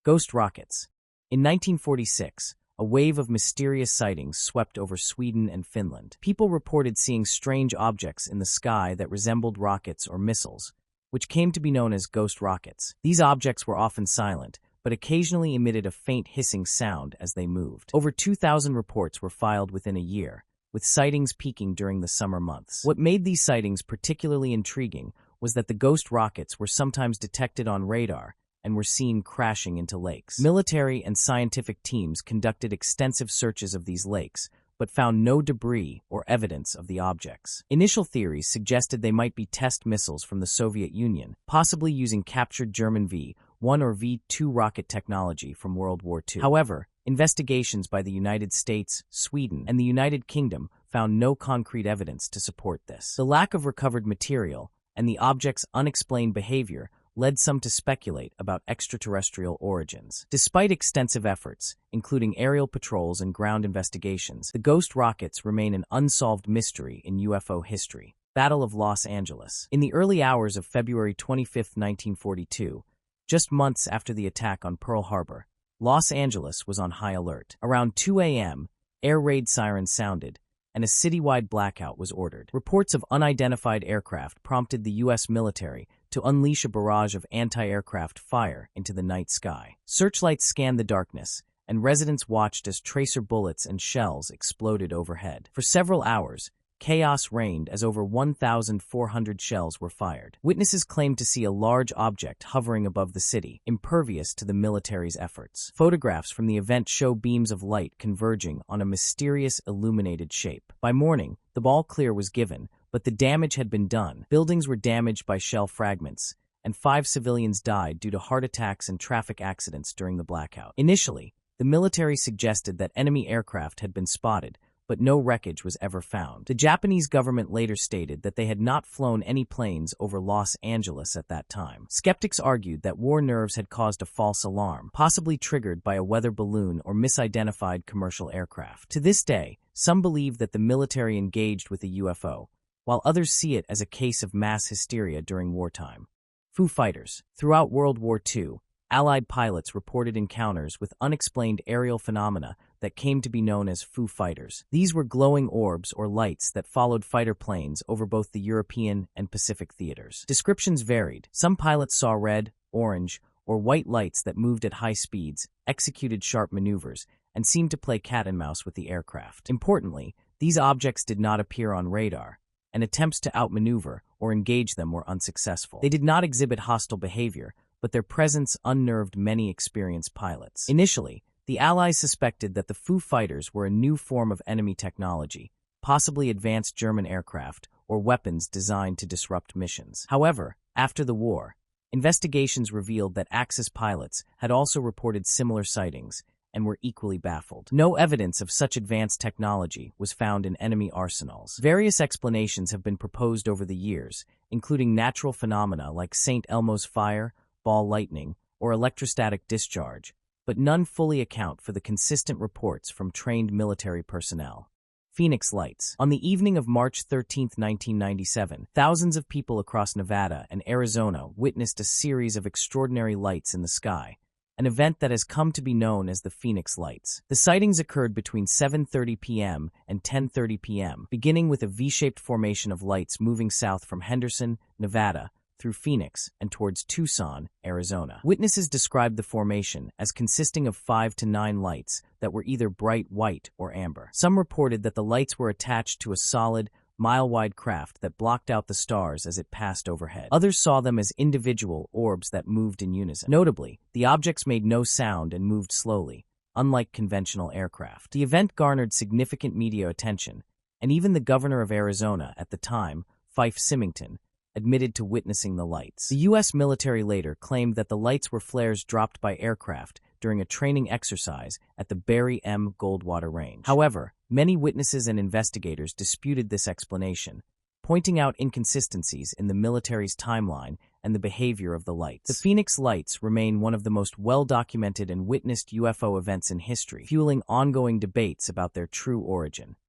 Ghost rockets. In 1946, a wave of mysterious sightings swept over Sweden and Finland. People reported seeing strange objects in the sky that resembled rockets or missiles, which came to be known as ghost rockets. These objects were often silent, but occasionally emitted a faint hissing sound as they moved. Over 2,000 reports were filed within a year, with sightings peaking during the summer months. What made these sightings particularly intriguing was that the ghost rockets were sometimes detected on radar and were seen crashing into lakes. Military and scientific teams conducted extensive searches of these lakes, but found no debris or evidence of the objects. Initial theories suggested they might be test missiles from the Soviet Union, possibly using captured German V-1 or V-2 rocket technology from World War II. However, investigations by the United States, Sweden, and the United Kingdom found no concrete evidence to support this. The lack of recovered material and the object's unexplained behavior led some to speculate about extraterrestrial origins. Despite extensive efforts, including aerial patrols and ground investigations, the ghost rockets remain an unsolved mystery in UFO history. Battle of Los Angeles. In the early hours of February 25, 1942, just months after the attack on Pearl Harbor, Los Angeles was on high alert. Around 2 a.m., air raid sirens sounded, and a citywide blackout was ordered. Reports of unidentified aircraft prompted the U.S. military to unleash a barrage of anti-aircraft fire into the night sky. Searchlights scanned the darkness, and residents watched as tracer bullets and shells exploded overhead. For several hours, chaos reigned as over 1,400 shells were fired. Witnesses claimed to see a large object hovering above the city, impervious to the military's efforts. Photographs from the event show beams of light converging on a mysterious illuminated shape. By morning, the all clear was given, but the damage had been done. Buildings were damaged by shell fragments, and 5 civilians died due to heart attacks and traffic accidents during the blackout. Initially, the military suggested that enemy aircraft had been spotted, but no wreckage was ever found. The Japanese government later stated that they had not flown any planes over Los Angeles at that time. Skeptics argued that war nerves had caused a false alarm, possibly triggered by a weather balloon or misidentified commercial aircraft. To this day, some believe that the military engaged with a UFO, while others see it as a case of mass hysteria during wartime. Foo Fighters. Throughout World War II, Allied pilots reported encounters with unexplained aerial phenomena that came to be known as Foo Fighters. These were glowing orbs or lights that followed fighter planes over both the European and Pacific theaters. Descriptions varied. Some pilots saw red, orange, or white lights that moved at high speeds, executed sharp maneuvers, and seemed to play cat and mouse with the aircraft. Importantly, these objects did not appear on radar, and attempts to outmaneuver or engage them were unsuccessful. They did not exhibit hostile behavior, but their presence unnerved many experienced pilots. Initially, the Allies suspected that the Foo Fighters were a new form of enemy technology, possibly advanced German aircraft or weapons designed to disrupt missions. However, after the war, investigations revealed that Axis pilots had also reported similar sightings and were equally baffled. No evidence of such advanced technology was found in enemy arsenals. Various explanations have been proposed over the years, including natural phenomena like St. Elmo's fire, ball lightning, or electrostatic discharge, but none fully account for the consistent reports from trained military personnel. Phoenix Lights. On the evening of March 13, 1997, thousands of people across Nevada and Arizona witnessed a series of extraordinary lights in the sky, an event that has come to be known as the Phoenix Lights. The sightings occurred between 7:30 p.m. and 10:30 p.m., beginning with a V-shaped formation of lights moving south from Henderson, Nevada, through Phoenix and towards Tucson, Arizona. Witnesses described the formation as consisting of 5 to 9 lights that were either bright white or amber. Some reported that the lights were attached to a solid, mile-wide craft that blocked out the stars as it passed overhead. Others saw them as individual orbs that moved in unison. Notably, the objects made no sound and moved slowly, unlike conventional aircraft. The event garnered significant media attention, and even the governor of Arizona at the time, Fife Symington, admitted to witnessing the lights. The U.S. military later claimed that the lights were flares dropped by aircraft during a training exercise at the Barry M. Goldwater Range. However, many witnesses and investigators disputed this explanation, pointing out inconsistencies in the military's timeline and the behavior of the lights. The Phoenix Lights remain one of the most well-documented and witnessed UFO events in history, fueling ongoing debates about their true origin.